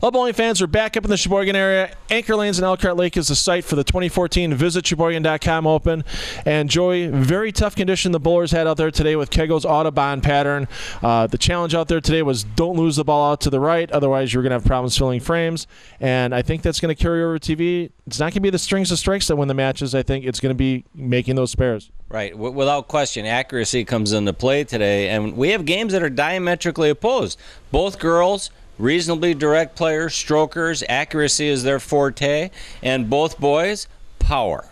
All bowling fans are back up in the Sheboygan area. Anchor Lanes in Elkhart Lake is the site for the 2014 Visit Sheboygan.com Open. And Joey, very tough condition the bowlers had out there today with Kegel's Autobahn pattern. The challenge out there today was don't lose the ball out to the right, otherwise you're going to have problems filling frames. And I think that's going to carry over to TV. It's not going to be the strings of strikes that win the matches. I think it's going to be making those spares. Right, without question, accuracy comes into play today. And we have games that are diametrically opposed. Both girls, reasonably direct players, strokers, accuracy is their forte, and both boys, power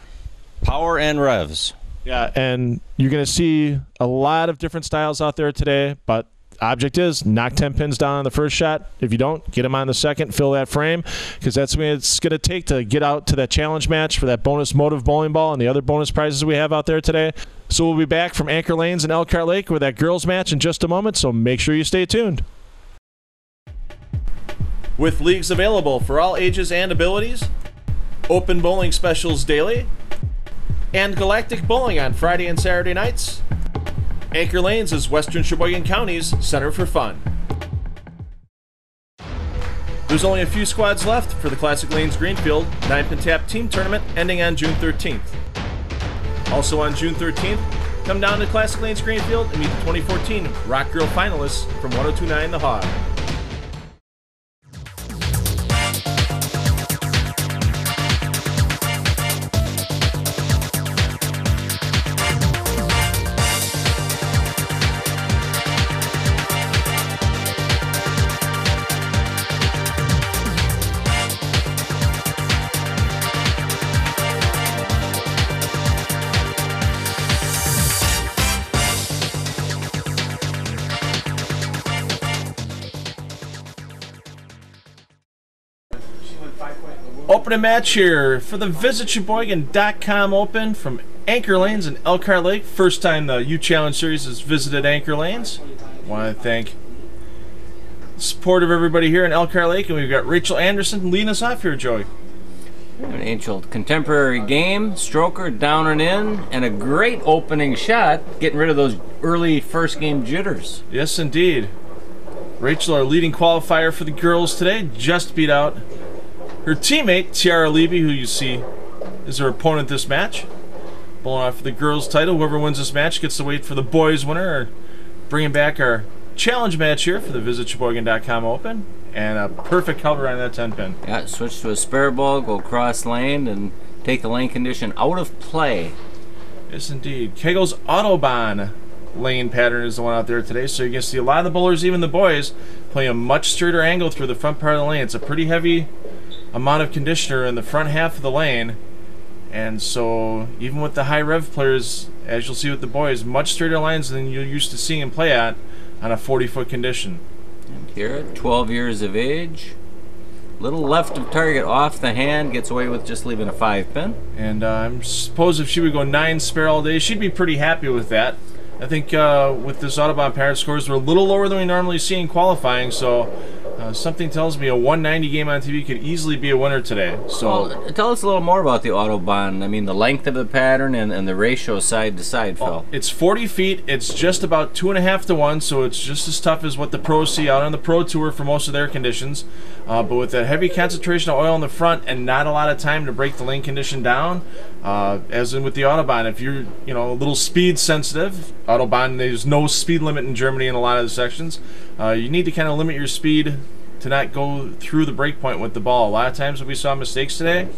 and revs. Yeah, and you're going to see a lot of different styles out there today, but object is knock 10 pins down on the first shot. If you don't, get them on the second, fill that frame, because that's what it's going to take to get out to that challenge match for that bonus motive bowling ball and the other bonus prizes we have out there today. So we'll be back from Anchor Lanes in Elkhart Lake with that girls match in just a moment, so make sure you stay tuned. With leagues available for all ages and abilities, open bowling specials daily, and galactic bowling on Friday and Saturday nights, Anchor Lanes is Western Sheboygan County's Center for Fun. There's only a few squads left for the Classic Lanes Greenfield 9-pin tap team tournament ending on June 13th. Also on June 13th, come down to Classic Lanes Greenfield and meet the 2014 Rock Girl finalists from 1029 The Hog. Opening match here for the Visit Sheboygan.com Open from Anchor Lanes in Elkhart Lake. First time the U Challenge Series has visited Anchor Lanes. I want to thank the support of everybody here in Elkhart Lake, and we've got Rachel Anderson leading us off here, Joey. An ancient contemporary game, stroker down and in, and a great opening shot, getting rid of those early first game jitters. Yes, indeed. Rachel, our leading qualifier for the girls today, just beat out her teammate, Tiara Levy, who you see is her opponent this match. Bowling off for the girls' title. Whoever wins this match gets to wait for the boys' winner. Or bringing back our challenge match here for the Visit Sheboygan.com Open. And a perfect cover on that 10-pin. Yeah, switch to a spare ball, go cross lane, and take the lane condition out of play. Yes, indeed. Kegel's Autobahn lane pattern is the one out there today. So you can see a lot of the bowlers, even the boys, playing a much straighter angle through the front part of the lane. It's a pretty heavy amount of conditioner in the front half of the lane, and so even with the high rev players, as you'll see with the boys, much straighter lines than you're used to seeing them play at on a 40-foot condition. And here, 12 years of age, little left of target off the hand, gets away with just leaving a 5-pin. And I suppose if she would go 9 spare all day, she'd be pretty happy with that. I think with this Autobahn pattern, scores were a little lower than we normally see in qualifying, so something tells me a 190 game on TV could easily be a winner today. So, well, tell us a little more about the Autobahn. I mean, the length of the pattern and the ratio side to side, Phil. It's 40 feet. It's just about 2.5 to 1, so it's just as tough as what the pros see out on the Pro Tour for most of their conditions. But with that heavy concentration of oil in the front and not a lot of time to break the lane condition down, as in with the Autobahn, if you're a little speed sensitive, Autobahn, there's no speed limit in Germany in a lot of the sections. You need to kind of limit your speed to not go through the break point with the ball. A lot of times when we saw mistakes today,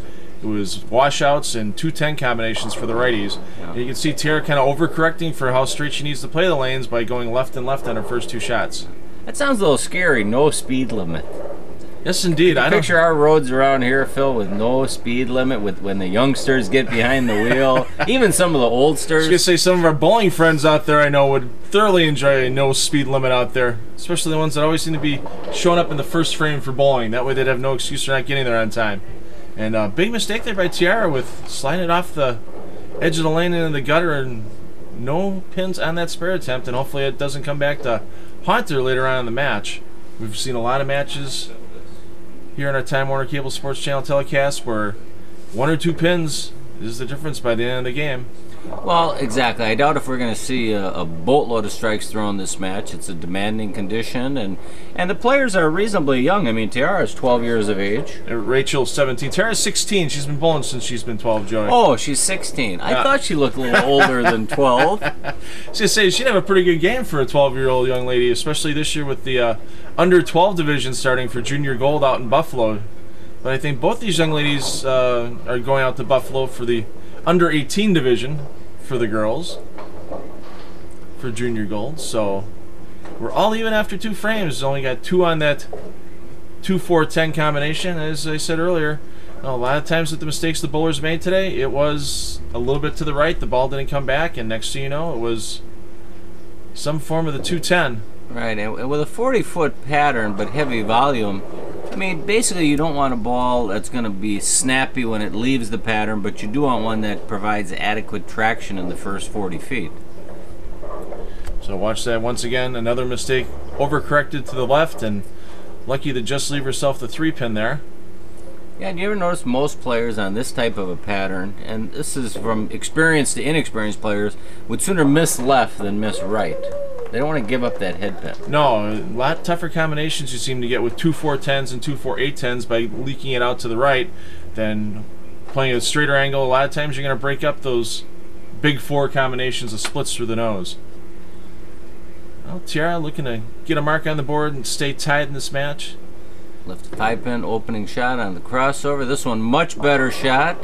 it was washouts and 2-10 combinations for the righties. Yeah. You can see Tara kind of overcorrecting for how straight she needs to play the lanes by going left and left on her first 2 shots. That sounds a little scary, no speed limit. Yes, indeed. I picture our roads around here, Phil, with no speed limit, with when the youngsters get behind the wheel, even some of the oldsters. I was going to say some of our bowling friends out there I know would thoroughly enjoy a no speed limit out there, especially the ones that always seem to be showing up in the first frame for bowling. That way they'd have no excuse for not getting there on time. And big mistake there by Tiara with sliding it off the edge of the lane into the gutter, and no pins on that spare attempt, and hopefully it doesn't come back to haunt her later on in the match. We've seen a lot of matches here on our Time Warner Cable Sports Channel telecast where 1 or 2 pins is the difference by the end of the game. Well, exactly. I doubt if we're going to see a boatload of strikes thrown this match. It's a demanding condition, and the players are reasonably young. I mean, Tiara's 12 years of age. Rachel's 17. Tara's 16. She's been bowling since she's been 12, Joey. Oh, she's 16. I thought she looked a little older than 12. I was going to say, she'd have a pretty good game for a 12-year-old young lady, especially this year with the under 12 division starting for junior gold out in Buffalo. But I think both these young ladies are going out to Buffalo for the under 18 division for the girls for junior gold. So we're all even after 2 frames. Only got 2 on that 2-4-10 combination. As I said earlier, a lot of times with the mistakes the bowlers made today, it was a little bit to the right. The ball didn't come back, and next thing you know, it was some form of the 210. Right, and with a 40-foot pattern but heavy volume, I mean, basically you don't want a ball that's going to be snappy when it leaves the pattern, but you do want one that provides adequate traction in the first 40 feet. So watch that once again. Another mistake, overcorrected to the left, and lucky to just leave herself the 3-pin there. Yeah, do you ever notice most players on this type of a pattern, and this is from experienced to inexperienced players, would sooner miss left than miss right. They don't want to give up that head pin. No, a lot tougher combinations you seem to get with 2-4-10s and 2-4-8-10s by leaking it out to the right than playing a straighter angle. A lot of times you're going to break up those big 4 combinations of splits through the nose. Well, Tiara looking to get a mark on the board and stay tied in this match. Left 5-pin opening shot on the crossover. This one much better shot.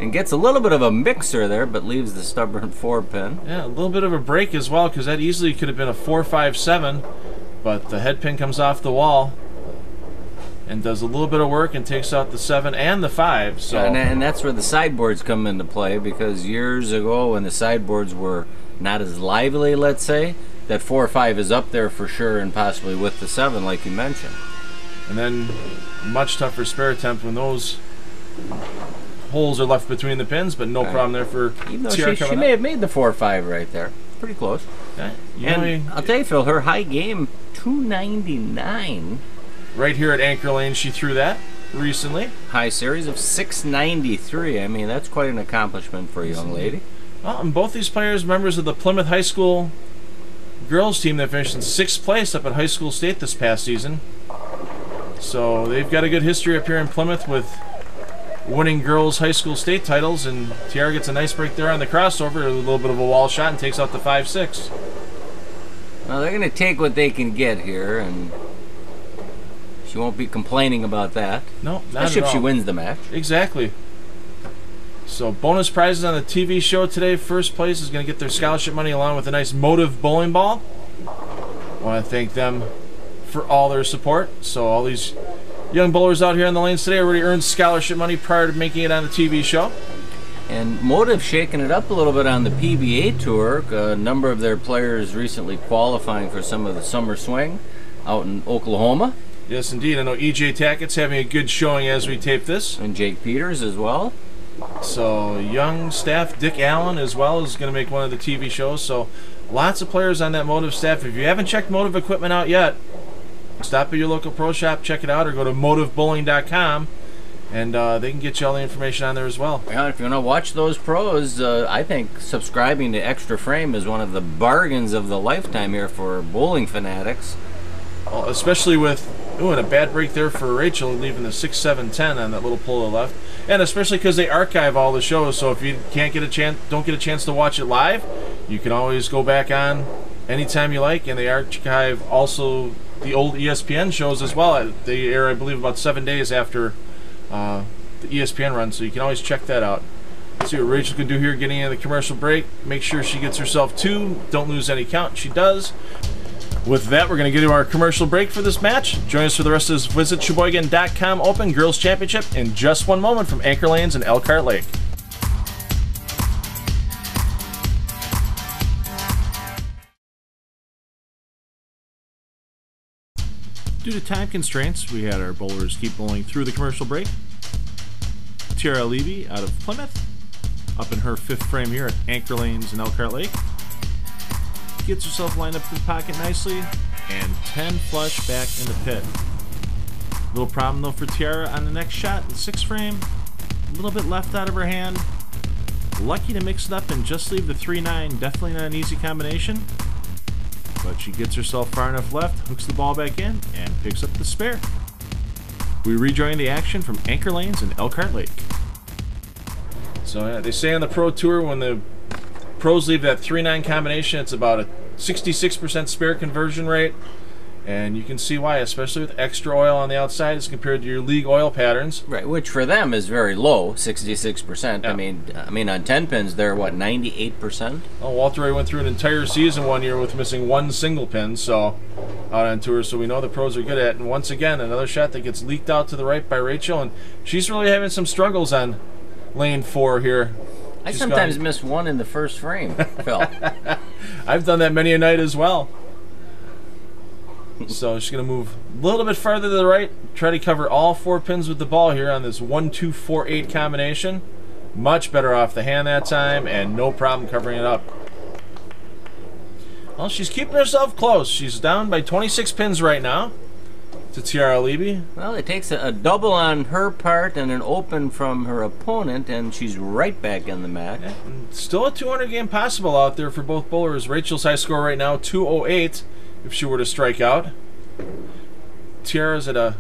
And gets a little bit of a mixer there, but leaves the stubborn 4-pin. Yeah, a little bit of a break as well, because that easily could have been a 4-5-7, but the head pin comes off the wall and does a little bit of work and takes out the 7 and the 5. So and that's where the sideboards come into play, because years ago when the sideboards were not as lively, let's say, that 4-5 is up there for sure, and possibly with the 7, like you mentioned. And then much tougher spare attempt when those holes are left between the pins, but no problem there for even though she may have made the 4-5 right there. Pretty close. Okay. And I'll tell you, Phil, her high game, 299. Right here at Anchor Lane, she threw that recently. High series of 693. I mean, that's quite an accomplishment for a young lady. Well, and both these players, members of the Plymouth High School girls team that finished in 6th place up at High School State this past season. So they've got a good history up here in Plymouth with winning girls high school state titles, and Tiara gets a nice break there on the crossover, a little bit of a wall shot, and takes out the 5-6. Well, they're going to take what they can get here, and she won't be complaining about that. No, not especially at if she all. wins the match. Exactly. So bonus prizes on the TV show today. First place is going to get their scholarship money along with a nice Motive bowling ball. I want to thank them for all their support. So all these young bowlers out here on the lanes today already earned scholarship money prior to making it on the TV show. And Motive shaking it up a little bit on the PBA Tour. A number of their players recently qualifying for some of the summer swing out in Oklahoma. Yes, indeed. I know EJ Tackett's having a good showing as we tape this. And Jake Peters as well. So young staff, Dick Allen as well is going to make one of the TV shows. So lots of players on that Motive staff. If you haven't checked Motive equipment out yet, stop at your local pro shop, check it out, or go to motivebowling.com, and they can get you all the information on there as well. Yeah, if you want to watch those pros, I think subscribing to Extra Frame is one of the bargains of the lifetime here for bowling fanatics. Well, especially with and a bad break there for Rachel, leaving the 6-7-10 on that little pull to the left, and especially because they archive all the shows. So if you don't get a chance to watch it live, you can always go back on anytime you like, and they archive also the old ESPN shows as well. They air, I believe, about 7 days after the ESPN run, so you can always check that out. Let's see what Rachel can do here getting into the commercial break. Make sure she gets herself 2. Don't lose any count. She does. With that, we're going to get to our commercial break for this match. Join us for the rest of this Visit Sheboygan.com Open Girls Championship in just one moment from Anchor Lanes and Elkhart Lake. Due to time constraints, we had our bowlers keep bowling through the commercial break. Tiara Levy out of Plymouth, up in her 5th frame here at Anchor Lanes and Elkhart Lake. Gets herself lined up in the pocket nicely, and 10 flush back in the pit. Little problem though for Tiara on the next shot, the 6th frame. A little bit left out of her hand. lucky to mix it up and just leave the 3-9. Definitely not an easy combination. But she gets herself far enough left, hooks the ball back in, and picks up the spare. We rejoin the action from Anchor Lanes in Elkhart Lake. So yeah, they say on the Pro Tour when the pros leave that 3-9 combination, it's about a 66% spare conversion rate. And you can see why, especially with extra oil on the outside as compared to your league oil patterns. Right, which for them is very low, 66%. Yeah. I mean, on 10 pins, they're what, 98%? Well, Walter Ray went through an entire season one year with missing one single pin, so out on tour. So we know the pros are good at it. And once again, another shot that gets leaked out to the right by Rachel, and she's really having some struggles on lane 4 here. I sometimes miss one in the first frame, Phil. I've done that many a night as well. So she's going to move a little bit farther to the right, try to cover all 4 pins with the ball here on this 1-2-4-8 combination. Much better off the hand that time, and no problem covering it up. Well, she's keeping herself close. She's down by 26 pins right now to Tiara Levy. Well, it takes a double on her part and an open from her opponent, and she's right back in the match. Yeah, still a 200 game possible out there for both bowlers. Rachel's high score right now, 208. If she were to strike out. Tiara's at a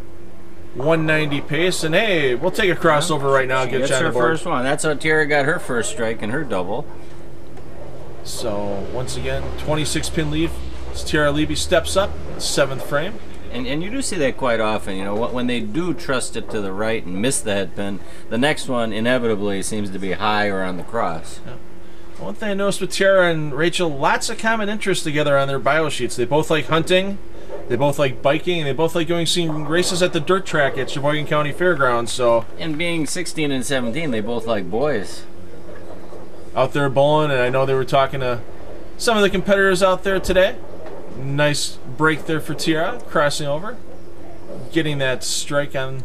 190 pace, and hey, we'll take a crossover right now. Get her first one. That's how Tiara got her first strike and her double. So once again, 26 pin lead. As Tiara Levy steps up, 7th frame. And you do see that quite often. You know, when they do trust it to the right and miss the head pin, the next one inevitably seems to be high or on the cross. Yeah. One thing I noticed with Tiara and Rachel, lots of common interests together on their bio sheets. They both like hunting, they both like biking, and they both like going seeing races at the dirt track at Sheboygan County Fairgrounds. So, and being 16 and 17, they both like boys. Out there bowling, and I know they were talking to some of the competitors out there today. Nice break there for Tiara, crossing over, getting that strike on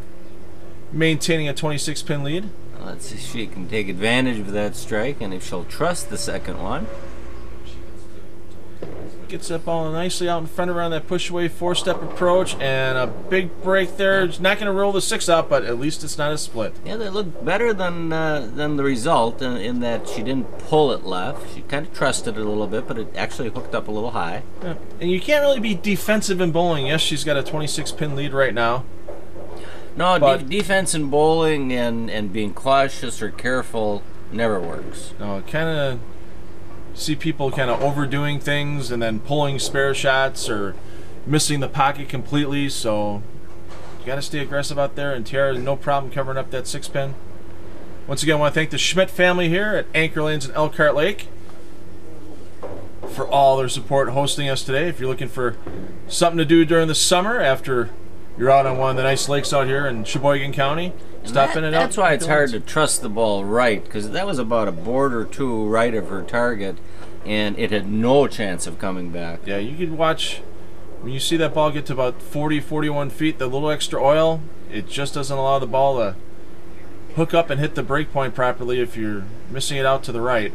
maintaining a 26 pin lead. Let's see if she can take advantage of that strike, and if she'll trust the second one. Gets that ball nicely out in front around that push-away 4-step approach, and a big break there. It's not going to roll the 6 out, but at least it's not a split. Yeah, they look better than the result in that she didn't pull it left. She kind of trusted it a little bit, but it actually hooked up a little high. Yeah. And you can't really be defensive in bowling. Yes, she's got a 26-pin lead right now. No, defense in bowling and being cautious or careful never works. No, kind of see people kind of overdoing things and then pulling spare shots or missing the pocket completely. So you got to stay aggressive out there. And Tiara has no problem covering up that 6-pin. Once again, I want to thank the Schmidt family here at Anchor Lanes in Elkhart Lake for all their support hosting us today. If you're looking for something to do during the summer after you're out on one of the nice lakes out here in Sheboygan County, stop in and out. That's why it's hard to trust the ball right, because that was about a board or 2 right of her target, and it had no chance of coming back. Yeah, you could watch when you see that ball get to about 40, 41 feet, the little extra oil, it just doesn't allow the ball to hook up and hit the break point properly if you're missing it out to the right.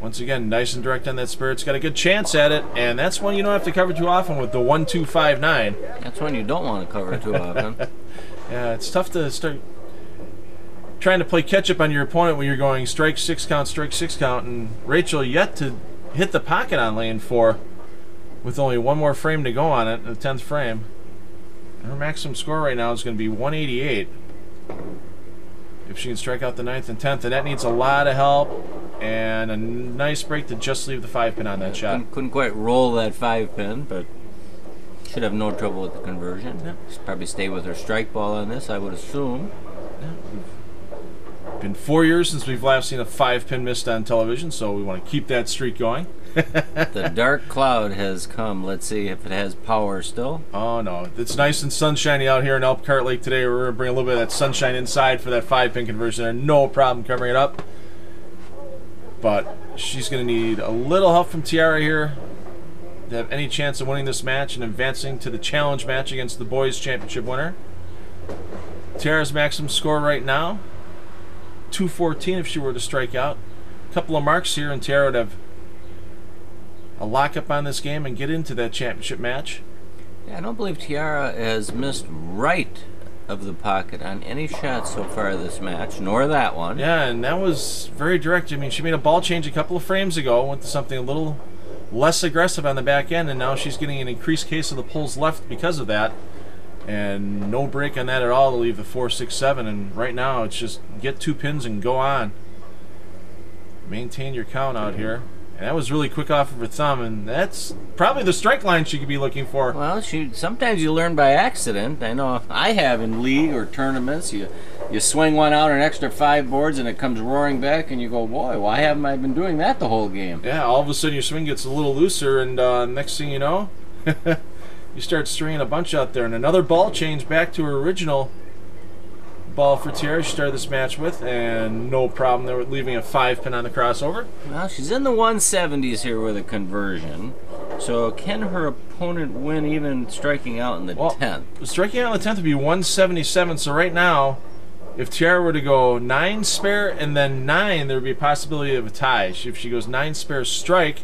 Once again, nice and direct on that spur. It's got a good chance at it, and that's one you don't have to cover too often with the 1-2-5-9. That's one you don't want to cover too often. Yeah, it's tough to start trying to play catch-up on your opponent when you're going strike 6 count, and Rachel yet to hit the pocket on lane 4 with only one more frame to go on it, the 10th frame. Her maximum score right now is going to be 188. If she can strike out the 9th and 10th, and that needs a lot of help, and a nice break to just leave the 5-pin on that shot. Couldn't quite roll that 5-pin, but should have no trouble with the conversion. Yep. She'll probably stay with her strike ball on this, I would assume. It's been 4 years since we've last seen a 5-pin missed on television, so we want to keep that streak going. The dark cloud has come. Let's see if it has power still. Oh, no. It's nice and sunshiny out here in Elkhart Lake today. We're going to bring a little bit of that sunshine inside for that 5-pin conversion. There's no problem covering it up. But she's going to need a little help from Tiara here to have any chance of winning this match and advancing to the challenge match against the boys' championship winner. Tiara's maximum score right now, 214 if she were to strike out. A couple of marks here, and Tiara would have a lockup on this game and get into that championship match. Yeah, I don't believe Tiara has missed right of the pocket on any shot so far this match, nor that one. Yeah, and that was very direct. I mean, she made a ball change a couple of frames ago, went to something a little less aggressive on the back end, and now she's getting an increased case of the pulls left because of that. And no break on that at all to leave the 4-6-7. And right now, it's just get 2 pins and go on. Maintain your count out here. And that was really quick off of her thumb, and that's probably the strike line she could be looking for. Well, sometimes you learn by accident. I know I have in league or tournaments. You swing one out an extra 5 boards, and it comes roaring back, and you go, boy, why haven't I been doing that the whole game? Yeah, all of a sudden your swing gets a little looser, and next thing you know, you start stringing a bunch out there. And another ball change back to her original ball for Tiara she started this match with, and no problem there with leaving a 5 pin on the crossover. Well, she's in the 170s here with a conversion. So can her opponent win even striking out in the 10th? Striking out in the 10th would be 177. So right now, if Tiara were to go 9 spare and then 9, there would be a possibility of a tie. If she goes 9 spare strike,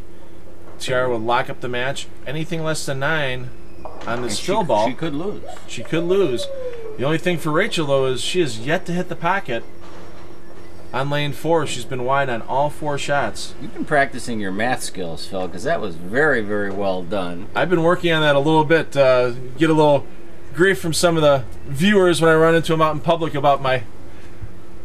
Tiara would lock up the match. Anything less than 9 on this fill ball, she could lose. She could lose. The only thing for Rachel, though, is she has yet to hit the pocket on lane 4. She's been wide on all 4 shots. You've been practicing your math skills, Phil, because that was very, very well done. I've been working on that a little bit. Get a little grief from some of the viewers when I run into them out in public about my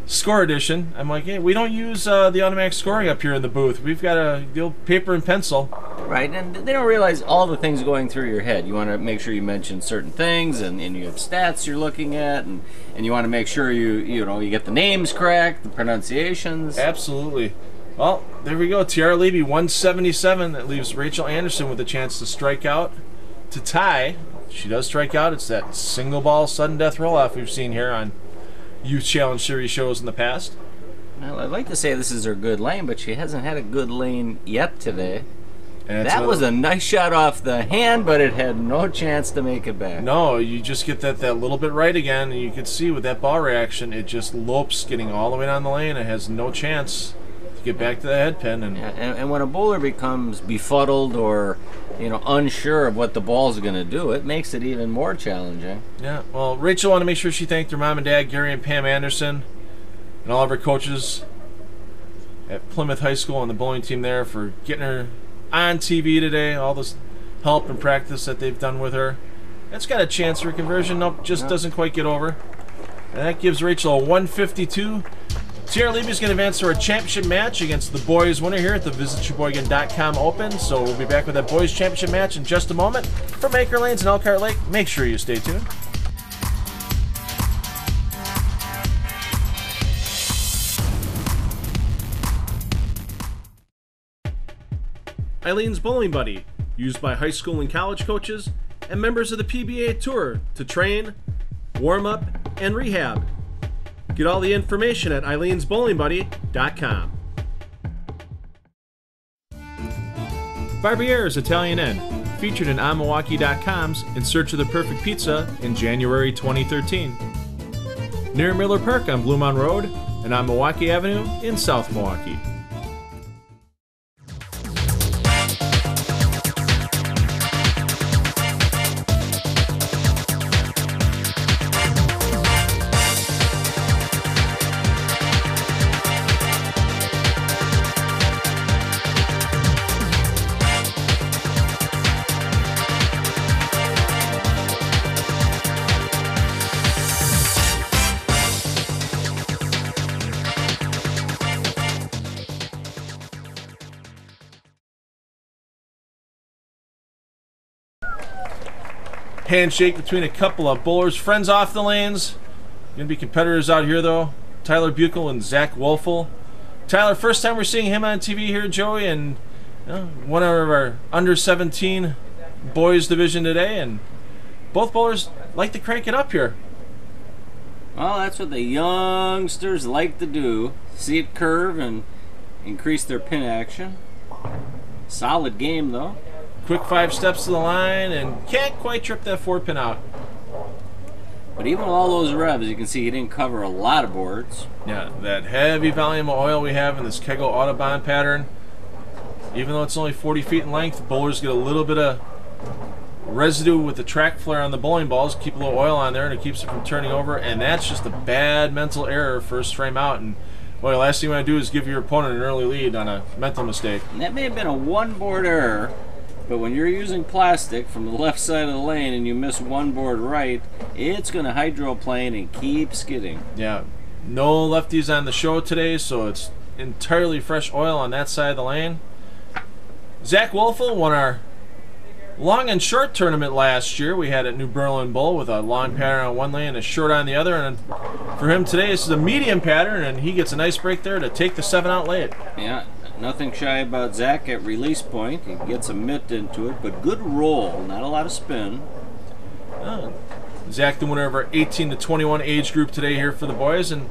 score edition. I'm like, hey, we don't use the automatic scoring up here in the booth. We've got the old paper and pencil. Right, and they don't realize all the things going through your head. You want to make sure you mention certain things, and you have stats you're looking at, and you want to make sure you get the names correct, the pronunciations. Absolutely. Well, there we go. Tiara Levy, 177. That leaves Rachel Anderson with a chance to strike out to tie. She does strike out. It's that single ball sudden death roll-off we've seen here on Youth Challenge Series shows in the past. Well, I'd like to say this is her good lane, but she hasn't had a good lane yet today. And that was a nice shot off the hand, but it had no chance to make it back. No, you just get that little bit right again, and you can see with that ball reaction, it just lopes getting all the way down the lane. It has no chance to get back to the head pin. And when a bowler becomes befuddled or unsure of what the ball's going to do, it makes it even more challenging. Yeah, well, Rachel wanted to make sure she thanked her mom and dad, Gary and Pam Anderson, and all of her coaches at Plymouth High School and the bowling team there for getting her on TV today, all this help and practice that they've done with her. That's got a chance for a conversion. Nope, just doesn't quite get over. And that gives Rachel a 152. Tiara Levy is going to advance to our championship match against the boys winner here at the VisitSheboygan.com Open. So we'll be back with that boys championship match in just a moment. From Anchor Lanes and Elkhart Lake, make sure you stay tuned. Eileen's Bowling Buddy, used by high school and college coaches and members of the PBA Tour to train, warm up, and rehab. Get all the information at Eileen'sBowlingBuddy.com. Barbier's Italian Inn, featured in OnMilwaukee.com's In Search of the Perfect Pizza in January 2013. Near Miller Park on Bluemont Road and on Milwaukee Avenue in South Milwaukee. Handshake between a couple of bowlers, friends off the lanes. Gonna be competitors out here though. Tyler Buechel and Zach Wolfel. Tyler, first time we're seeing him on TV here, Joey, and one of our under 17 boys division today, and both bowlers like to crank it up here. Well, that's what the youngsters like to do. See it curve and increase their pin action. Solid game though. Quick 5 steps to the line and can't quite trip that 4-pin out. But even with all those revs, you can see he didn't cover a lot of boards. Yeah, that heavy volume of oil we have in this Kegel Autobahn pattern, even though it's only 40 feet in length, bowlers get a little bit of residue with the track flare on the bowling balls, keep a little oil on there, and it keeps it from turning over. And that's just a bad mental error first frame out. And well, the last thing you want to do is give your opponent an early lead on a mental mistake. And that may have been a one-board error, but when you're using plastic from the left side of the lane and you miss one board right, it's going to hydroplane and keep skidding. Yeah, no lefties on the show today, so it's entirely fresh oil on that side of the lane. Zach Wolfel won our long and short tournament last year. We had at New Berlin Bowl with a long pattern on one lane and a short on the other. And for him today, this is a medium pattern, and he gets a nice break there to take the 7 out late. Yeah, nothing shy about Zach at release point. He gets a mitt into it, but good roll, not a lot of spin. Zach, the winner of our 18 to 21 age group today here for the boys, and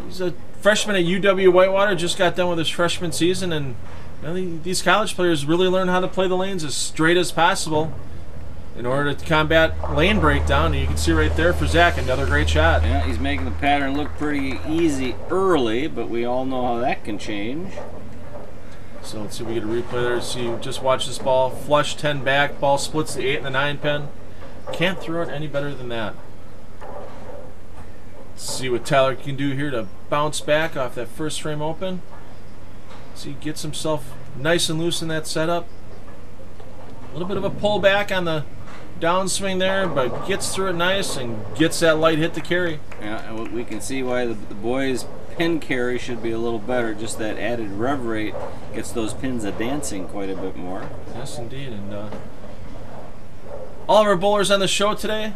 he's a freshman at UW Whitewater. Just got done with his freshman season, and these college players really learn how to play the lanes as straight as possible in order to combat lane breakdown. And you can see right there for Zach, another great shot. Yeah, he's making the pattern look pretty easy early, but we all know how that can change. So let's see if we get a replay there. See, just watch this ball. Flush 10 back, ball splits the 8 and the 9 pin. Can't throw it any better than that. Let's see what Tyler can do here to bounce back off that first frame open. See, he gets himself nice and loose in that setup. A little bit of a pullback on the downswing there, but gets through it nice and gets that light hit to carry. Yeah, and we can see why the boys' pin carry should be a little better. Just that added rev rate gets those pins a dancing quite a bit more. Yes, indeed. And all of our bowlers on the show today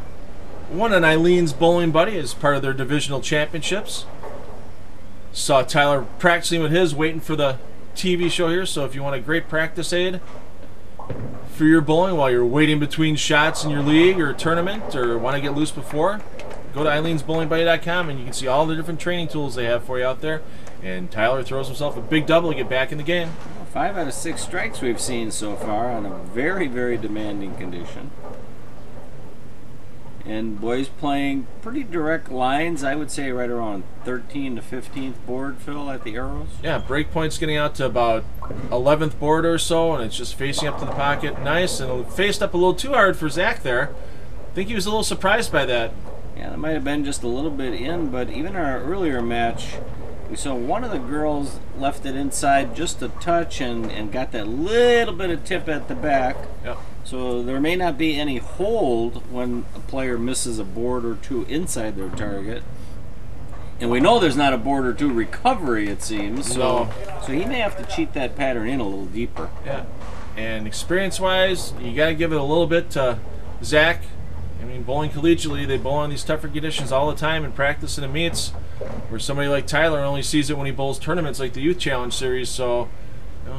won an Eileen's Bowling Buddy as part of their divisional championships. Saw Tyler practicing with his, waiting for the TV show here. So if you want a great practice aid for your bowling while you're waiting between shots in your league or tournament, or want to get loose before, go to eileen'sbowlingbuddy.com and you can see all the different training tools they have for you out there. And Tyler throws himself a big double to get back in the game. 5 out of 6 strikes we've seen so far on a very, very demanding condition. And boys playing pretty direct lines, I would say right around 13th to 15th board, Phil, at the arrows. Yeah, break point's getting out to about 11th board or so, and it's just facing up to the pocket. Nice, and it faced up a little too hard for Zach there. I think he was a little surprised by that. Yeah, that might have been just a little bit in, but even our earlier match, we saw one of the girls left it inside just a touch and got that little bit of tip at the back. Yep. So there may not be any hold when a player misses a board or two inside their target. And we know there's not a board or two recovery, it seems. So he may have to cheat that pattern in a little deeper. Yeah. And experience-wise, you got to give it a little bit to Zach. I mean, bowling collegiately, they bowl on these tougher conditions all the time in practice and in meets, where somebody like Tyler only sees it when he bowls tournaments like the Youth Challenge Series. So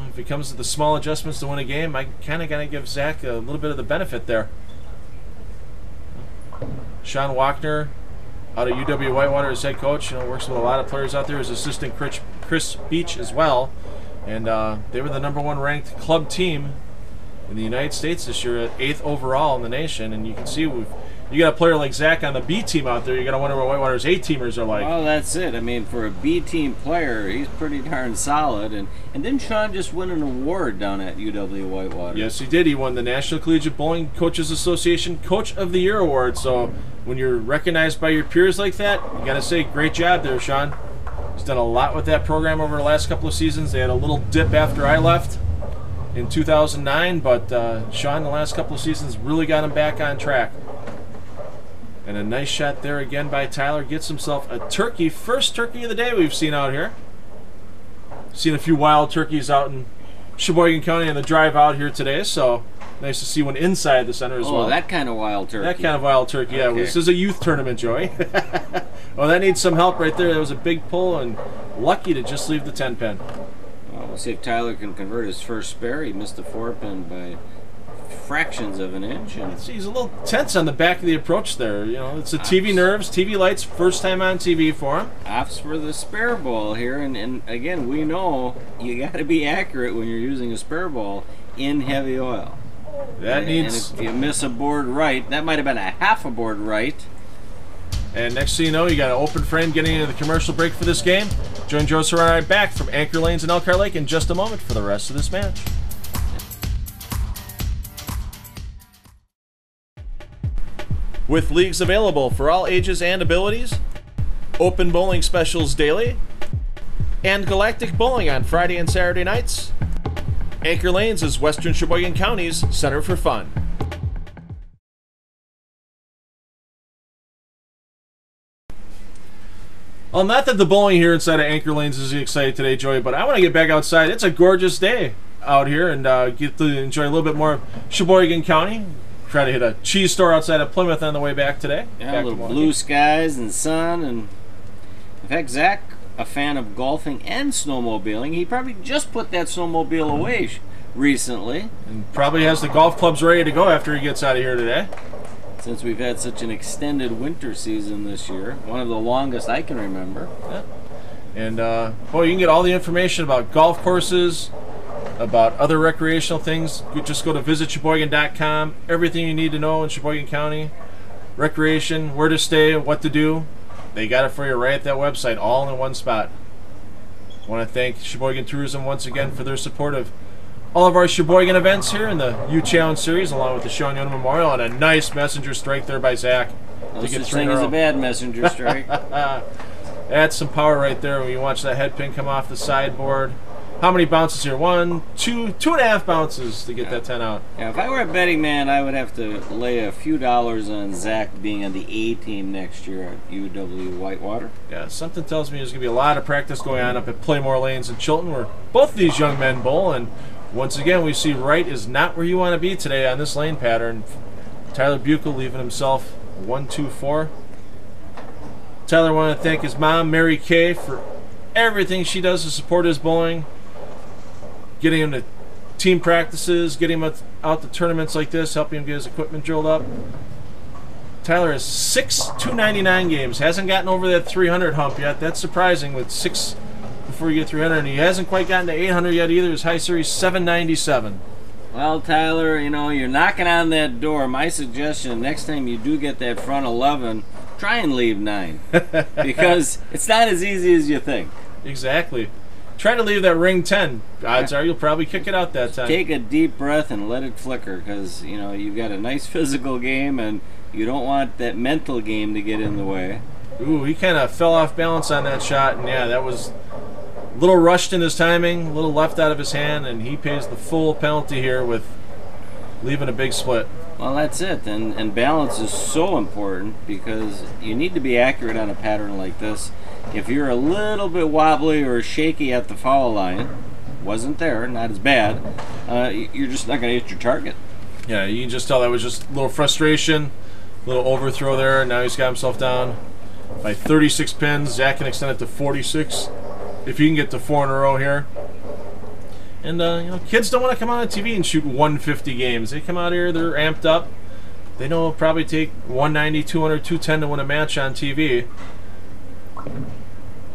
if it comes to the small adjustments to win a game, I kind of got to give Zach a little bit of the benefit there. Sean Wachner, out of UW Whitewater as head coach, works with a lot of players out there. His assistant Chris Beach as well, and they were the #1 ranked club team in the United States this year, at 8th overall in the nation. And you can see you got a player like Zach on the B team out there. You got to wonder what Whitewater's A-teamers are like. Well, that's it. I mean, for a B team player, he's pretty darn solid. And didn't Sean just win an award down at UW Whitewater? Yes, he did. He won the National Collegiate Bowling Coaches Association Coach of the Year Award. So when you're recognized by your peers like that, you got to say, great job there, Sean. He's done a lot with that program over the last couple of seasons. They had a little dip after I left in 2009, but Sean, the last couple of seasons, really got him back on track. And a nice shot there again by Tyler. Gets himself a turkey. First turkey of the day we've seen out here. Seen a few wild turkeys out in Sheboygan County on the drive out here today, so nice to see one inside the center as well. Oh, that kind of wild turkey. That kind of wild turkey, okay. Yeah. This is a youth tournament, Joey. Well, that needs some help right there. That was a big pull, and lucky to just leave the 10 pin. Well, we'll see if Tyler can convert his first spare. He missed the 4 pin by fractions of an inch. And he's a little tense on the back of the approach there. It's the TV nerves, TV lights, first time on TV for him. Opts for the spare ball here, and again, we know you got to be accurate when you're using a spare ball in heavy oil. And if you miss a board right, that might have been a half a board right. And next thing you know, you got an open frame getting into the commercial break for this game. Join Joe Serrano and I back from Anchor Lanes in Elkhart Lake in just a moment for the rest of this match. with leagues available for all ages and abilities, open bowling specials daily, and galactic bowling on Friday and Saturday nights. Anchor Lanes is Western Sheboygan County's Center for Fun. Well, not that the bowling here inside of Anchor Lanes is exciting today, Joey, but I want to get back outside. It's a gorgeous day out here and get to enjoy a little bit more of Sheboygan County. Try to hit a cheese store outside of Plymouth on the way back today. Yeah, a little blue skies and sun. And in fact, Zach, a fan of golfing and snowmobiling, he probably just put that snowmobile away recently. And probably has the golf clubs ready to go after he gets out of here today. Since we've had such an extended winter season this year, one of the longest I can remember. Yeah. And boy, you can get all the information about golf courses, about other recreational things. You just go to visitsheboygan.com. Everything you need to know in Sheboygan County, recreation, where to stay, what to do. They got it for you right at that website, all in one spot. I want to thank Sheboygan Tourism once again for their support of all of our Sheboygan events here in the U-Challenge Series, along with the Sean Young Memorial, and a nice messenger strike there by Zach. No such thing as a bad messenger strike. That's some power right there when you watch that head pin come off the sideboard. How many bounces here? 1, 2, 2.5 bounces to get that 10 out. Yeah, if I were a betting man, I would have to lay a few dollars on Zach being on the A team next year at UW Whitewater. Yeah, something tells me there's going to be a lot of practice going on up at Playmore Lanes in Chilton, where both of these young men bowl. And once again, we see right is not where you want to be today on this lane pattern. Tyler Buechel leaving himself 1, 2, 4. Tyler, want to thank his mom, Mary Kay, for everything she does to support his bowling. Getting him to team practices, getting him out to tournaments like this, helping him get his equipment drilled up. Tyler has 6 299 games. Hasn't gotten over that 300 hump yet. That's surprising with 6 before you get 300. And he hasn't quite gotten to 800 yet either. His high series 797. Well, Tyler, you know, you're knocking on that door. My suggestion, next time you do get that front 11, try and leave 9. Because it's not as easy as you think. Exactly. Try to leave that ring 10. Odds are you'll probably kick it out that time. Take a deep breath and let it flicker, because you know you've got a nice physical game and you don't want that mental game to get in the way. Ooh, he kind of fell off balance on that shot, and yeah, that was a little rushed in his timing, a little left out of his hand, and he pays the full penalty here with leaving a big split. Well, that's it, and balance is so important because you need to be accurate on a pattern like this. If you're a little bit wobbly or shaky at the foul line, wasn't there, not as bad, you're just not going to hit your target. Yeah, you can just tell that was just a little frustration, a little overthrow there, and now he's got himself down by 36 pins. Zach can extend it to 46 if he can get to 4 in a row here. And, you know, kids don't want to come out on TV and shoot 150 games. They come out here, they're amped up. They know it'll probably take 190, 200, 210 to win a match on TV.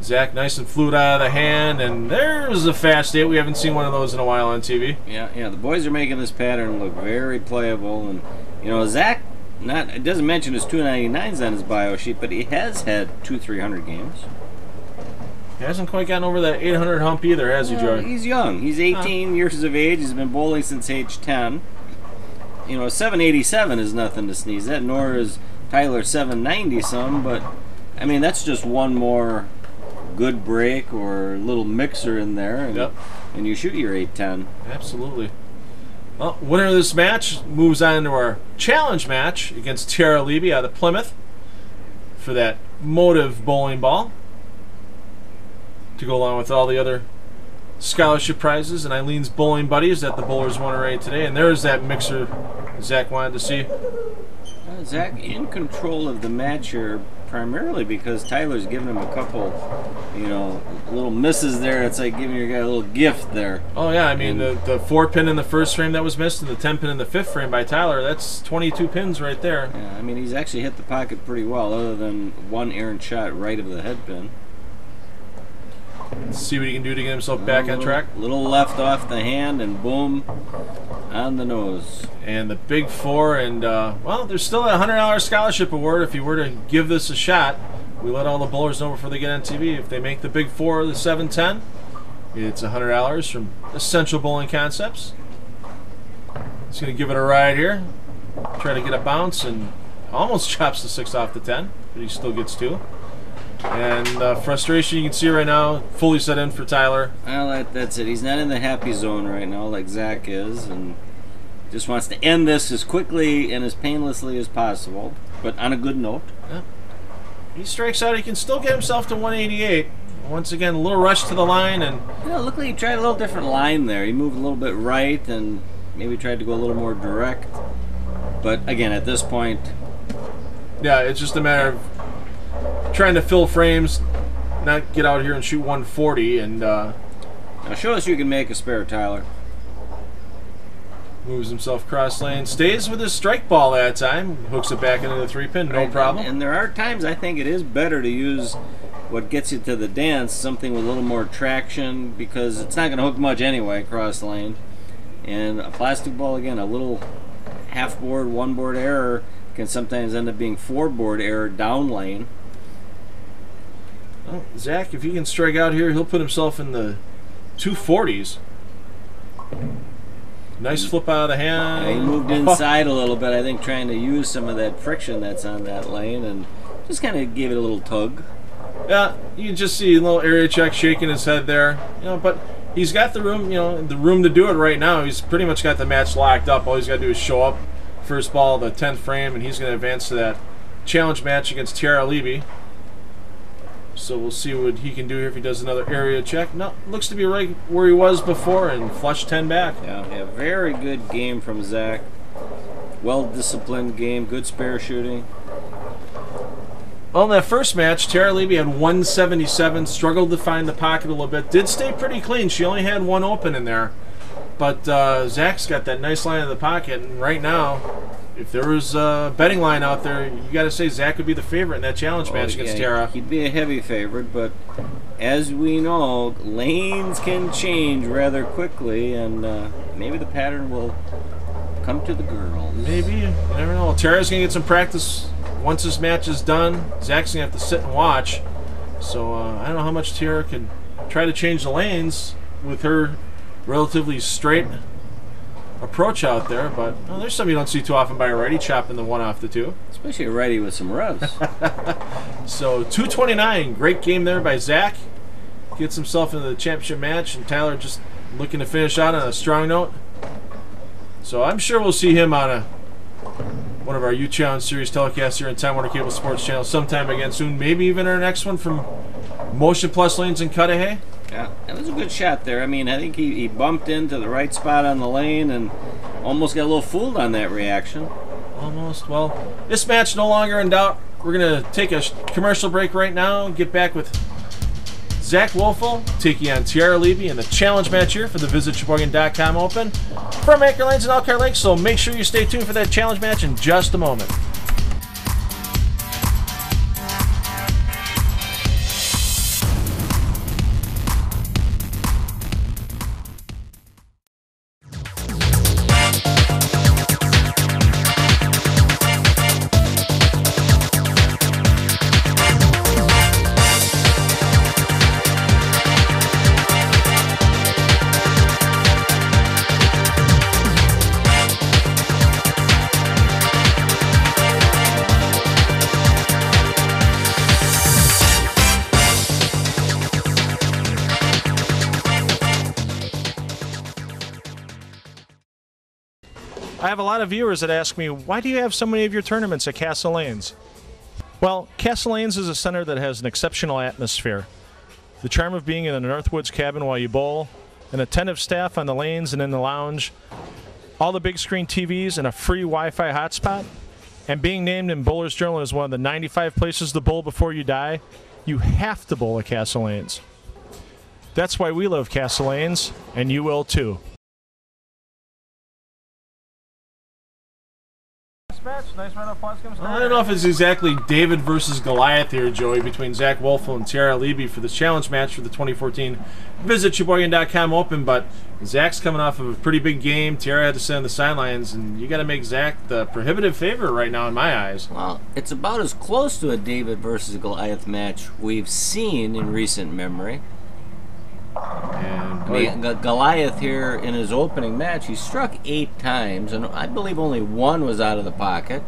Zach nice and fluid out of the hand, and there's a fast 8. We haven't seen one of those in a while on TV. Yeah, the boys are making this pattern look very playable. And, you know, Zach, it doesn't mention his 299s on his bio sheet, but he has had 300 games. He hasn't quite gotten over that 800 hump either, has he, Joey? He's young. He's 18 years of age. He's been bowling since age 10. You know, 787 is nothing to sneeze at, nor is Tyler 790 some, but, I mean, that's just one more good break or little mixer in there, and you shoot your 810. Absolutely. Well, winner of this match moves on to our challenge match against Tiara Levy out of Plymouth for that Motive bowling ball to go along with all the other scholarship prizes and Eileen's bowling buddies that the bowlers won already today. And there's that mixer Zach wanted to see. Zach in control of the match here, primarily because Tyler's giving him a couple, you know, little misses there. It's like giving your guy a little gift there. Oh, yeah. I mean, the 4 pin in the first frame that was missed and the 10 pin in the 5th frame by Tyler, that's 22 pins right there. Yeah, I mean, he's actually hit the pocket pretty well, other than one errant shot right of the head pin. Let's see what he can do to get himself back on track. Little left off the hand, and boom, on the nose. And the big 4, and, well, there's still a $100 scholarship award if you were to give this a shot. We let all the bowlers know before they get on TV. If they make the big 4 or the 710, it's $100 from Essential Bowling Concepts. He's going to give it a ride here. Try to get a bounce, and Almost chops the 6 off the 10, but he still gets 2. And frustration you can see right now, fully set in for Tyler. Well, that's it. He's not in the happy zone right now like Zach is, and just wants to end this as quickly and as painlessly as possible, but on a good note. Yeah. He strikes out. He can still get himself to 188. Once again, a little rush to the line, and looked like he tried a little different line there. He moved a little bit right and maybe tried to go a little more direct. But again, at this point, yeah, it's just a matter of trying to fill frames, not get out here and shoot 140. And now show us you can make a spare, Tyler. Moves himself cross lane, stays with his strike ball that time, hooks it back into the 3-pin, no problem. And there are times I think it is better to use what gets you to the dance, something with a little more traction, because it's not going to hook much anyway, cross lane. And a plastic ball, again, a little half board, 1 board error can sometimes end up being 4 board error down lane. Well, Zach, if he can strike out here, he'll put himself in the 240s. Nice flip out of the hand. Yeah, he moved inside a little bit, I think, trying to use some of that friction that's on that lane, and just kind of gave it a little tug. Yeah, you can just see a little area check shaking his head there. But he's got the room, the room to do it right now. He's pretty much got the match locked up. All he's got to do is show up, first ball, the 10th frame, and he's going to advance to that challenge match against Tara Levy. So we'll see what he can do here if he does another area check. No, looks to be right where he was before and flush 10 back. Yeah, very good game from Zach. Well-disciplined game, good spare shooting. Well, in that first match, Tara Levy had 177, struggled to find the pocket a little bit. Did stay pretty clean. She only had 1 open in there. But Zach's got that nice line in the pocket, and right now, if there was a betting line out there, you got to say Zach would be the favorite in that challenge match against Tara. He'd be a heavy favorite, but as we know, lanes can change rather quickly, and maybe the pattern will come to the girls. Maybe. You never know. Tara's going to get some practice once this match is done. Zach's going to have to sit and watch. So I don't know how much Tara can try to change the lanes with her relatively straight approach out there, but there's some you don't see too often by a righty chopping the 1 off the 2. Especially a righty with some revs. So 229, great game there by Zach. Gets himself into the championship match, and Tyler just looking to finish out on a strong note. So I'm sure we'll see him on one of our U-Challenge Series telecasts here on Time Warner Cable Sports Channel sometime again soon. Maybe even our next one from Motion Plus Lanes in Cudahy. Yeah, that was a good shot there. I mean, I think he bumped into the right spot on the lane and almost got a little fooled on that reaction. Almost. Well, this match no longer in doubt. We're going to take a commercial break right now and get back with Zach Wolfel taking on Tara Levy in the challenge match here for the VisitSheboygan.com Open from Anchor Lanes and Elkhart Lake. So make sure you stay tuned for that challenge match in just a moment. I have a lot of viewers that ask me, why do you have so many of your tournaments at Castle Lanes? Well, Castle Lanes is a center that has an exceptional atmosphere. The charm of being in the Northwoods cabin while you bowl, an attentive staff on the lanes and in the lounge, all the big screen TVs and a free Wi-Fi hotspot, and being named in Bowler's Journal as one of the 95 places to bowl before you die, you have to bowl at Castle Lanes. That's why we love Castle Lanes, and you will too. Match. Nice round of applause comes down. I don't know if it's exactly David versus Goliath here, Joey, between Zach Wolfel and Tara Levy for the challenge match for the 2014 VisitSheboygan.com Open, but Zach's coming off of a pretty big game. Tara had to sit on the sidelines, and you got to make Zach the prohibitive favorite right now in my eyes. Well, it's about as close to a David versus Goliath match we've seen in recent memory. And Goliath here in his opening match, he struck 8 times, and I believe only 1 was out of the pocket.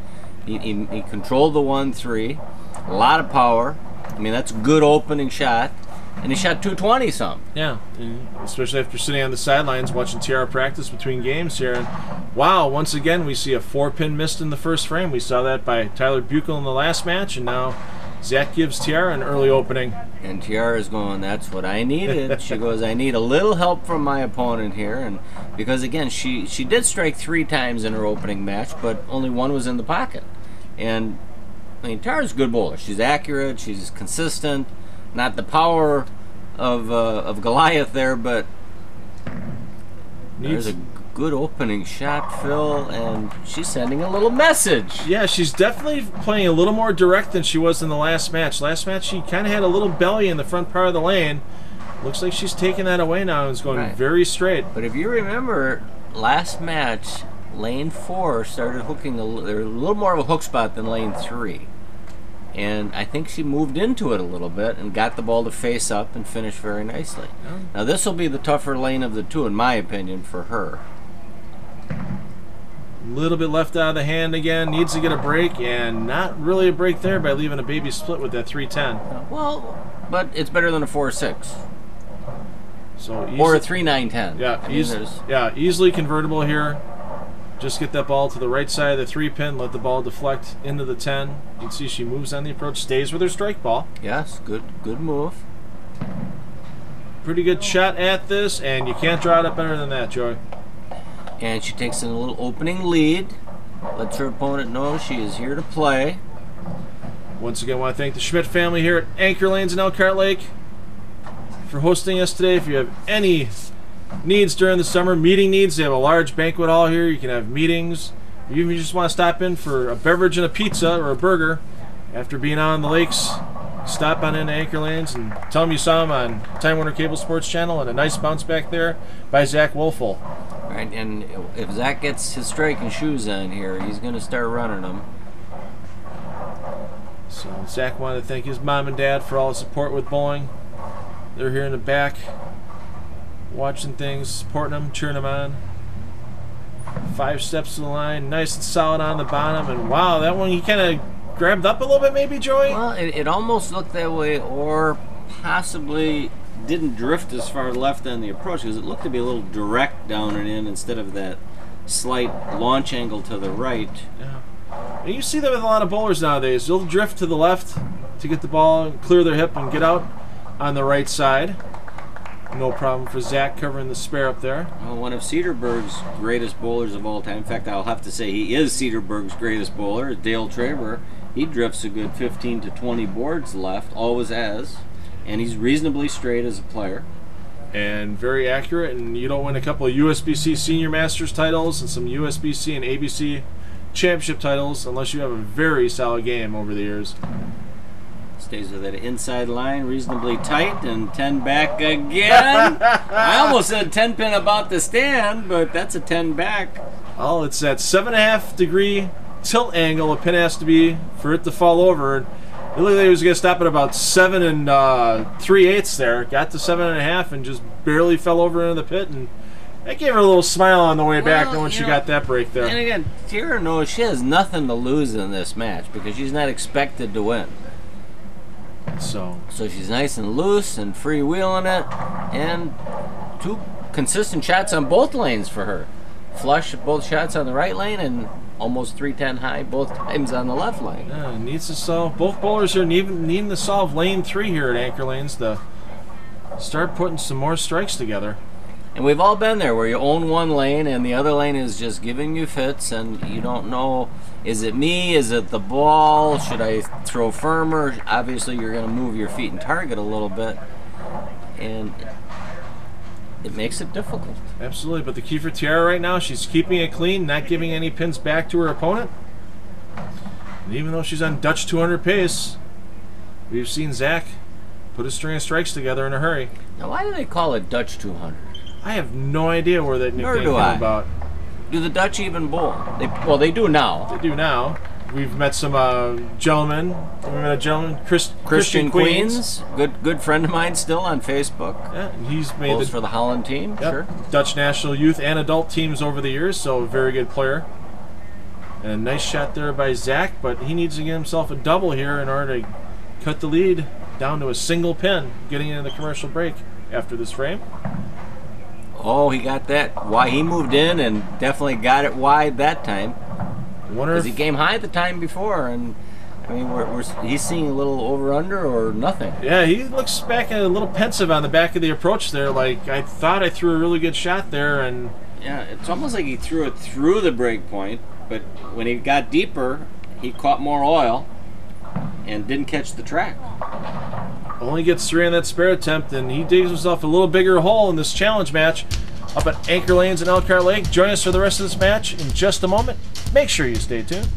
He controlled the 1-3, a lot of power. I mean, that's a good opening shot, and he shot 220 some. Yeah, and especially after sitting on the sidelines watching Tiara practice between games here. And wow, once again we see a 4-pin missed in the first frame. We saw that by Tyler Buechel in the last match, and now Zach gives Tiara an early opening. And Tiara's going, that's what I needed. She goes, I need a little help from my opponent here. And because, again, she did strike 3 times in her opening match, but only 1 was in the pocket. And, I mean, Tiara's a good bowler. She's accurate. She's consistent. Not the power of Goliath there, but there's a good opening shot, Phil, and she's sending a little message. Yeah, she's definitely playing a little more direct than she was in the last match. Last match, she kind of had a little belly in the front part of the lane. Looks like she's taking that away now and is going very straight. But if you remember, last match, lane 4 started hooking a little more of a hook spot than lane 3. And I think she moved into it a little bit and got the ball to face up and finish very nicely. Oh. Now, this will be the tougher lane of the 2, in my opinion, for her. A little bit left out of the hand again. Needs to get a break, and not really a break there by leaving a baby split with that 3-10. Well, but it's better than a 4-6. So or a 3-9-10. Yeah, easily convertible here. Just get that ball to the right side of the 3-pin, let the ball deflect into the 10. You can see she moves on the approach, stays with her strike ball. Yes, good move. Pretty good shot at this, and you can't draw it up better than that, Joey. And she takes in a little opening lead, lets her opponent know she is here to play. Once again, I want to thank the Schmidt family here at Anchor Lanes in Elkhart Lake for hosting us today. If you have any needs during the summer, meeting needs, they have a large banquet hall here. You can have meetings. If you just want to stop in for a beverage and a pizza or a burger after being out on the lakes, stop on into Anchor Lanes and tell them you saw them on Time Warner Cable Sports Channel, and a nice bounce back there by Zach Wolfel. Right, and if Zach gets his striking shoes on here, he's going to start running them. So Zach wanted to thank his mom and dad for all the support with bowling. They're here in the back watching things, supporting them, cheering them on. 5 steps to the line, nice and solid on the bottom, and wow, that one he kind of grabbed up a little bit maybe, Joey? Well, it almost looked that way, or possibly didn't drift as far left on the approach, because it looked to be a little direct down and in instead of that slight launch angle to the right. Yeah. And you see that with a lot of bowlers nowadays. They'll drift to the left to get the ball, clear their hip, and get out on the right side. No problem for Zach covering the spare up there. Well, one of Cedarburg's greatest bowlers of all time, in fact, I'll have to say he is Cedarburg's greatest bowler, Dale Traber. He drifts a good 15 to 20 boards left, always has, and he's reasonably straight as a player. And very accurate, and you don't win a couple of USBC Senior Masters titles and some USBC and ABC Championship titles unless you have a very solid game over the years. Stays with that inside line, reasonably tight, and 10 back again. I almost said 10 pin about the stand, but that's a 10 back. Oh, it's that 7.5 degree tilt angle a pin has to be for it to fall over. It looked like he was going to stop at about 7 3/8 there. Got to 7.5 and just barely fell over into the pit, and that gave her a little smile on the way back knowing she got that break there. And again, Tiara knows she has nothing to lose in this match because she's not expected to win. So she's nice and loose and freewheeling it, and 2 consistent shots on both lanes for her. Flush both shots on the right lane and almost 310 high both times on the left lane. Yeah, needs to solve. Both bowlers here needing to solve lane 3 here at Anchor Lanes to start putting some more strikes together. And we've all been there where you own one lane and the other lane is just giving you fits and you don't know, is it me, is it the ball, should I throw firmer? Obviously you're going to move your feet and target a little bit, and it makes it difficult. Absolutely, but the key for Tiara right now, she's keeping it clean, not giving any pins back to her opponent. And even though she's on Dutch 200 pace, we've seen Zach put a string of strikes together in a hurry. Now why do they call it Dutch 200? I have no idea where that nickname came about. Do the Dutch even bowl? Well, they do now. They do now. We've met some gentlemen. We met a gentleman, Christian Queens. Good friend of mine still on Facebook. Yeah, and he's made for the Holland team. Yep, sure. Dutch national youth and adult teams over the years, so a very good player. And a nice shot there by Zach, but he needs to get himself a double here in order to cut the lead down to a single pin, getting into the commercial break after this frame. Oh, he got that. Why he moved in and definitely got it wide that time. Because he came high the time before, and I mean, he's seeing a little over/under or nothing. Yeah, he looks back a little pensive on the back of the approach there. Like, I thought I threw a really good shot there, and yeah, it's almost like he threw it through the break point, but when he got deeper, he caught more oil and didn't catch the track. Only gets 3 on that spare attempt, and he digs himself a little bigger hole in this challenge match up at Anchor Lanes in Elkhart Lake. Join us for the rest of this match in just a moment. Make sure you stay tuned.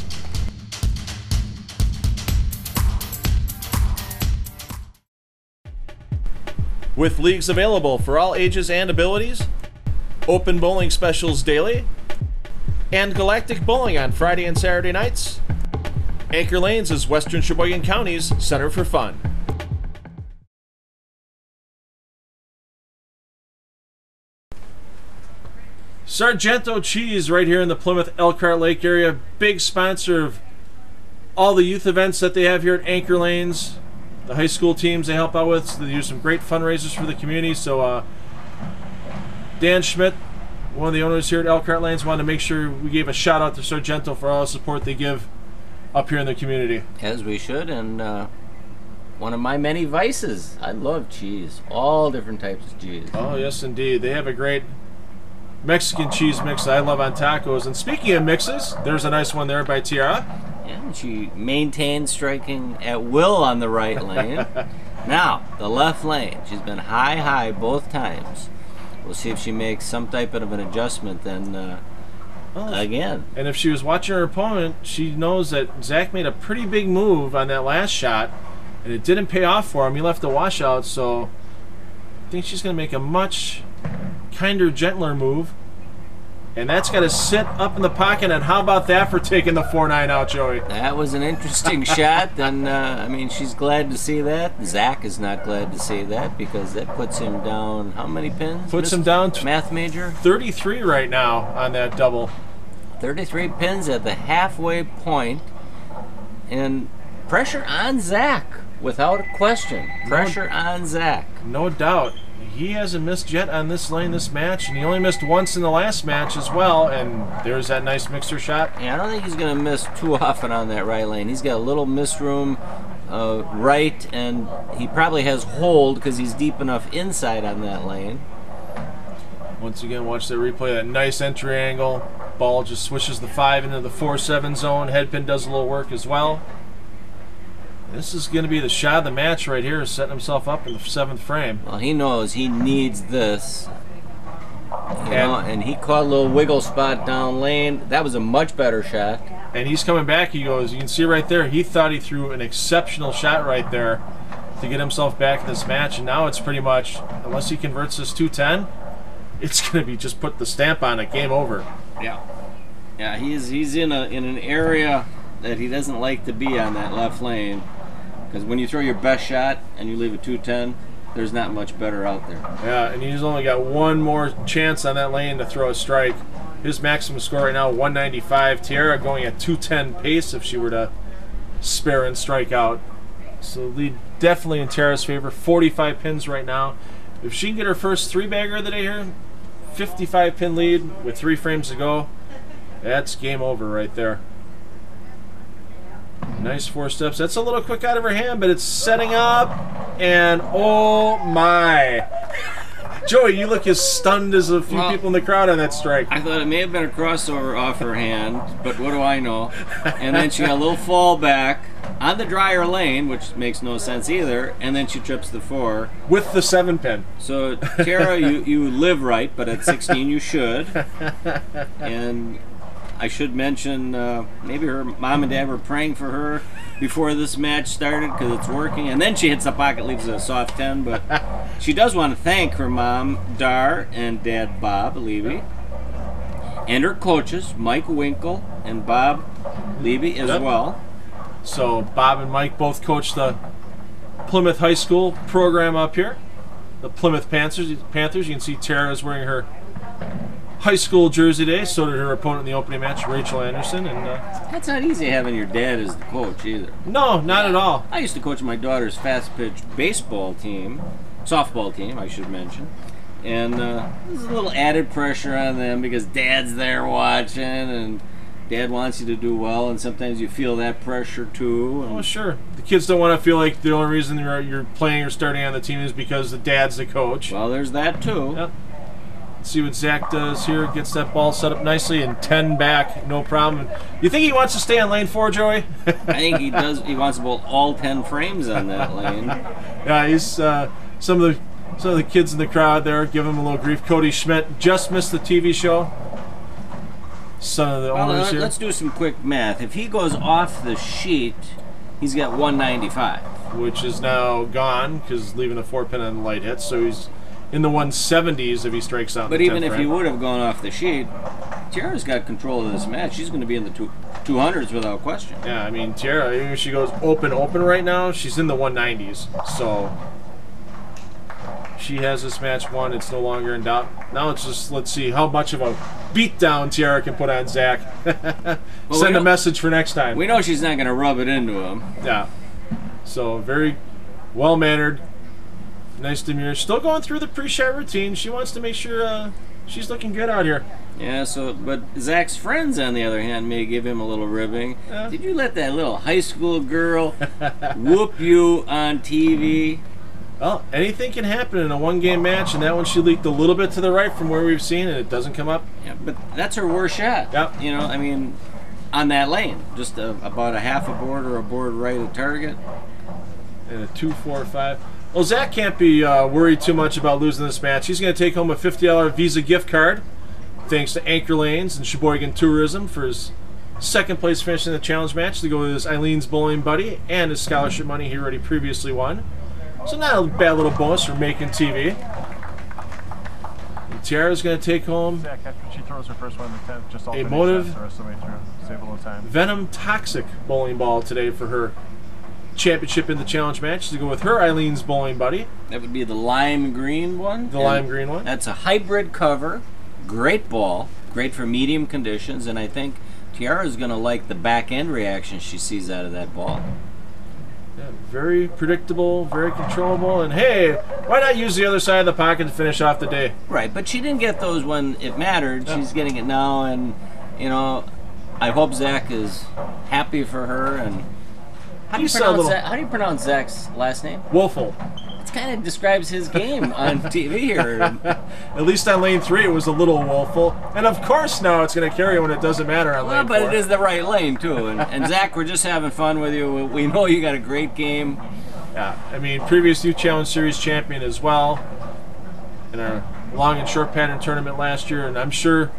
With leagues available for all ages and abilities, open bowling specials daily, and galactic bowling on Friday and Saturday nights, Anchor Lanes is Western Sheboygan County's Center for Fun. Sargento Cheese right here in the Plymouth Elkhart Lake area, big sponsor of all the youth events that they have here at Anchor Lanes. The high school teams they help out with, so they do some great fundraisers for the community. So Dan Schmidt, one of the owners here at Elkhart Lanes, wanted to make sure we gave a shout out to Sargento for all the support they give up here in the community. As we should, and one of my many vices. I love cheese, all different types of cheese. Oh yes indeed, they have a great Mexican cheese mix that I love on tacos. And speaking of mixes, there's a nice one there by Tiara. Yeah, she maintains striking at will on the right lane. Now, the left lane. She's been high both times. We'll see if she makes some type of an adjustment then again. And if she was watching her opponent, she knows that Zach made a pretty big move on that last shot, and it didn't pay off for him. He left a washout, so I think she's going to make a much kinder, gentler move. And that's got to sit up in the pocket, and how about that for taking the 4-9 out, Joey? That was an interesting shot, and I mean, she's glad to see that. Zach is not glad to see that because that puts him down how many pins? Puts him down math major? 33 right now on that double. 33 pins at the halfway point, and pressure on Zach, without a question. Pressure on Zach. No doubt. He hasn't missed yet on this lane this match, and he only missed once in the last match as well, and there's that nice mixer shot. Yeah, I don't think he's going to miss too often on that right lane. He's got a little miss room right, and he probably has hold because he's deep enough inside on that lane. Once again, watch the replay. That nice entry angle. Ball just swishes the 5 into the 4-7 zone. Headpin does a little work as well. This is going to be the shot of the match right here, setting himself up in the 7th frame. Well, he knows he needs this. And he caught a little wiggle spot down lane. That was a much better shot. And he's coming back. He goes, you can see right there, he thought he threw an exceptional shot right there to get himself back in this match. And now it's pretty much, unless he converts this 210, it's going to be just put the stamp on it, game over. Yeah. Yeah, he's in an area that he doesn't like to be on that left lane. Because when you throw your best shot and you leave a 210, there's not much better out there. Yeah, and he's only got one more chance on that lane to throw a strike. His maximum score right now, 195. Tiara going at 210 pace if she were to spare and strike out. So lead definitely in Tiara's favor. 45 pins right now. If she can get her first 3-bagger of the day here, 55 pin lead with 3 frames to go, that's game over right there. Nice 4 steps. That's a little quick out of her hand, but it's setting up. And oh my. Joey, you look as stunned as a few people in the crowd on that strike. I thought it may have been a crossover off her hand, but what do I know? And then she got a little fall back on the drier lane, which makes no sense either, and then she trips the 4. With the 7-pin. So, Tara, you live right, but at 16 you should. And I should mention maybe her mom and dad were praying for her before this match started because it's working. And then she hits the pocket, leaves a soft 10. But she does want to thank her mom, Dar, and dad, Bob Levy, and her coaches, Mike Winkle and Bob Levy as well. So Bob and Mike both coach the Plymouth High School program up here. The Plymouth Panthers. You can see Tara is wearing her high school jersey day. So did her opponent in the opening match, Rachel Anderson. And that's not easy having your dad as the coach either. No, not at all. I used to coach my daughter's fast pitch baseball team, softball team, I should mention. And there's a little added pressure on them because dad's there watching and dad wants you to do well, and sometimes you feel that pressure too. Oh, sure. The kids don't want to feel like the only reason you're playing or starting on the team is because the dad's the coach. Well, there's that too. Yep. Let's see what Zach does here. Gets that ball set up nicely and 10 back, no problem. You think he wants to stay on lane 4, Joey? I think he does. He wants to bowl all 10 frames on that lane. Yeah, he's some of the kids in the crowd there give him a little grief. Cody Schmidt just missed the TV show. Son of the owners here. Let's do some quick math. If he goes off the sheet, he's got 195. Which is now gone because leaving a 4-pin on the light hit. So he's in the 170s if he strikes out. But even if he would have gone off the sheet, Tiara's got control of this match. She's going to be in the 200s without question. Yeah, I mean, Tiara, even if she goes open right now, she's in the 190s. So she has this match won. It's no longer in doubt. Now it's just, let's see how much of a beatdown Tiara can put on Zach. Well, send a message for next time. We know she's not going to rub it into him. Yeah. So very well-mannered. Nice demure. Still going through the pre-shot routine. She wants to make sure she's looking good out here. Yeah, but Zach's friends, on the other hand, may give him a little ribbing. Yeah. Did you let that little high school girl whoop you on TV? Well, anything can happen in a one-game match, and that one she leaked a little bit to the right from where we've seen, and it doesn't come up. Yeah, but that's her worst shot. Yep. You know, I mean, on that lane, just about a half a board or a board right of target. And a 2-4-5. Well, Zach can't be worried too much about losing this match. He's going to take home a $50 Visa gift card, thanks to Anchor Lanes and Sheboygan Tourism for his second place finish in the challenge match to go with his Eileen's Bowling Buddy and his scholarship money he already previously won. So not a bad little bonus for making TV. And Tiara's going to take home Zach, after she throws her first one in the 10th, just a Motive the rest of the way through. Save a little time. Venom Toxic bowling ball today for her championship in the challenge match to go with her Eileen's Bowling Buddy. That would be the lime green one. The lime green one. That's a hybrid cover. Great ball. Great for medium conditions, and I think Tiara's going to like the back end reaction she sees out of that ball. Yeah, very predictable, very controllable, and hey, why not use the other side of the pocket to finish off the day? Right, but she didn't get those when it mattered. Yeah. She's getting it now, and you know, I hope Zach is happy for her. And how do you pronounce Zach's last name? Wolfel. It kind of describes his game on TV here. At least on lane 3 it was a little woeful. And of course now it's going to carry when it doesn't matter on lane 4. But it is the right lane too. And Zach, we're just having fun with you. We know you got a great game. Yeah, I mean, previous Youth Challenge Series champion as well in our long and short pattern tournament last year. And I'm sure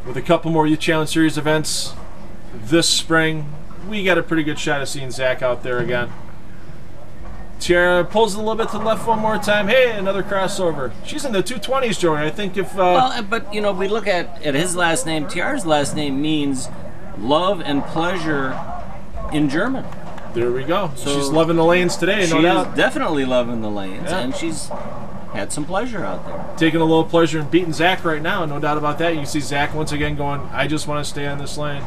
with a couple more Youth Challenge Series events this spring, we got a pretty good shot of seeing Zach out there again. Tiara pulls it a little bit to the left one more time. Hey, another crossover. She's in the 220s, Joey. I think if... well, but, you know, we look at his last name. Tiara's last name means love and pleasure in German. There we go. So she's loving the lanes today, no doubt. She's definitely loving the lanes, and she's had some pleasure out there. Taking a little pleasure in beating Zach right now, no doubt about that. You can see Zach once again going, I just want to stay on this lane.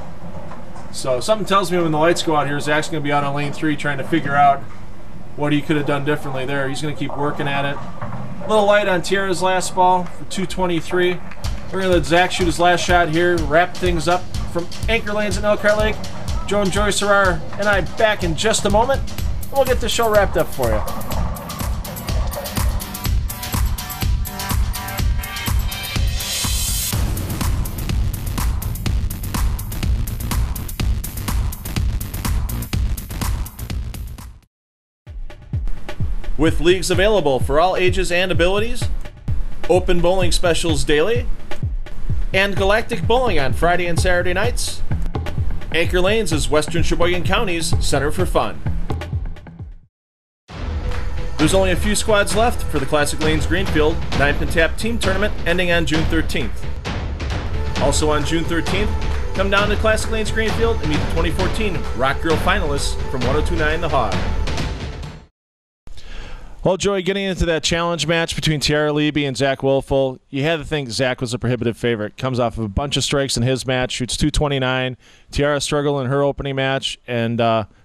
So something tells me when the lights go out here, Zach's going to be out on lane 3 trying to figure out what he could have done differently there. He's going to keep working at it. A little light on Tiara's last ball for 223. We're going to let Zach shoot his last shot here, wrap things up from Anchor Lanes in Elkhart Lake. Joe and Joy Serrar and I back in just a moment. We'll get the show wrapped up for you. With leagues available for all ages and abilities, open bowling specials daily, and galactic bowling on Friday and Saturday nights, Anchor Lanes is Western Sheboygan County's Center for Fun. There's only a few squads left for the Classic Lanes Greenfield 9-pin tap team tournament ending on June 13th. Also on June 13th, come down to Classic Lanes Greenfield and meet the 2014 Rock Girl finalists from 1029 The Hog. Well, Joey, getting into that challenge match between Tiara Leby and Zach Wilfel, you had to think Zach was a prohibitive favorite. Comes off of a bunch of strikes in his match, shoots .229. Tiara struggled in her opening match, and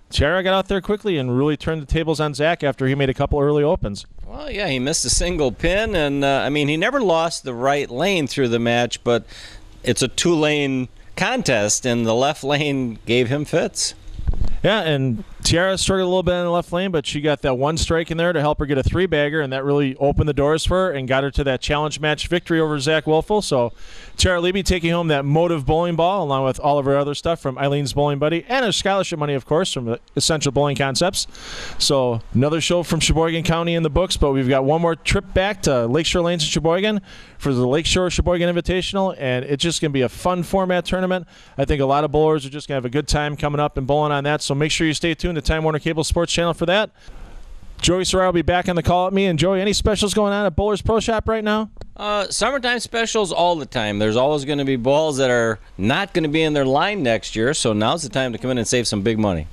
Tiara got out there quickly and really turned the tables on Zach after he made a couple early opens. Well, yeah, he missed a single pin, and I mean, he never lost the right lane through the match, but it's a two-lane contest, and the left lane gave him fits. Yeah, and Tiara struggled a little bit in the left lane, but she got that one strike in there to help her get a three-bagger, and that really opened the doors for her and got her to that challenge match victory over Zach Wilfel. So Tiara Leby taking home that Motive bowling ball along with all of her other stuff from Eileen's Bowling Buddy and her scholarship money, of course, from Essential Bowling Concepts. So another show from Sheboygan County in the books, but we've got one more trip back to Lakeshore Lanes in Sheboygan for the Lakeshore Sheboygan Invitational, and it's just going to be a fun format tournament. I think a lot of bowlers are just going to have a good time coming up and bowling on that, so make sure you stay tuned to Time Warner Cable Sports Channel for that. Joey Serrar will be back on the call at me. And Joey, any specials going on at Bowlers Pro Shop right now? Summertime specials all the time. There's always going to be balls that are not going to be in their line next year, so now's the time to come in and save some big money.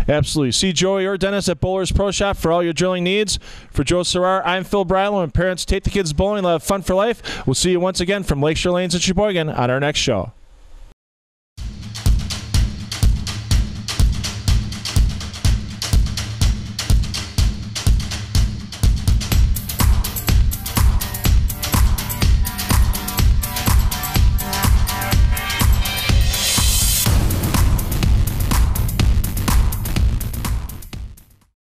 Absolutely. See Joey or Dennis at Bowlers Pro Shop for all your drilling needs. For Joe Serrar, I'm Phil Brylo, and parents, take the kids bowling. They'll have fun for life. We'll see you once again from Lakeshore Lanes in Sheboygan on our next show.